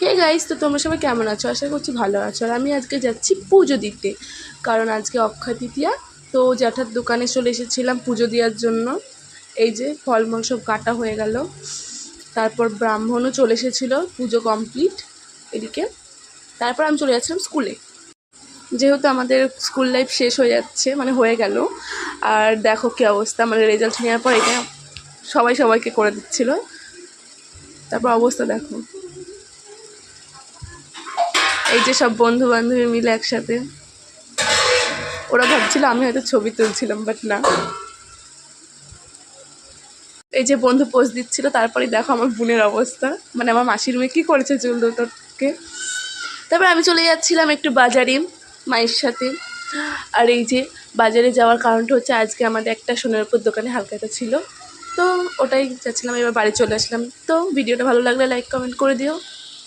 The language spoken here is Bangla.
হে গাইস, তো তোমরা সবাই কেমন আছো? আশা করছি ভালো আছো। আর আমি আজকে যাচ্ছি পুজো দিতে, কারণ আজকে অক্ষয় তৃতীয়া। তো জ্যাঠার দোকানে চলে এসেছিলাম পুজো দেওয়ার জন্য। এই যে ফলমূল সব কাটা হয়ে গেল, তারপর ব্রাহ্মণও চলে এসেছিলো, পুজো কমপ্লিট এদিকে। তারপর আমি চলে যাচ্ছিলাম স্কুলে, যেহেতু আমাদের স্কুল লাইফ শেষ হয়ে যাচ্ছে, মানে হয়ে গেল। আর দেখো কী অবস্থা, মানে রেজাল্ট নেওয়ার পর এটা সবাই সবাইকে করে দিচ্ছিলো। তারপর অবস্থা দেখো, এই যে সব বন্ধু বান্ধবী মিলে একসাথে। ওরা ভাবছিল আমি হয়তো ছবি তুলছিলাম, বাট না। এই যে বন্ধু পোজ দিচ্ছিল, তারপরে দেখো আমার বোনের অবস্থা, মানে আমার মাসির মেয়ে কী করেছে চুল দুটোকে। তারপর আমি চলে যাচ্ছিলাম একটু বাজারে মায়ের সাথে। আর এই যে বাজারে যাওয়ার কারণটা হচ্ছে, আজকে আমাদের একটা সোনার উপর দোকানে হালখাতা ছিল, তো ওটাই যাচ্ছিলাম। এবার বাড়ি চলে আসলাম। তো ভিডিওটা ভালো লাগলে লাইক কমেন্ট করে দিও।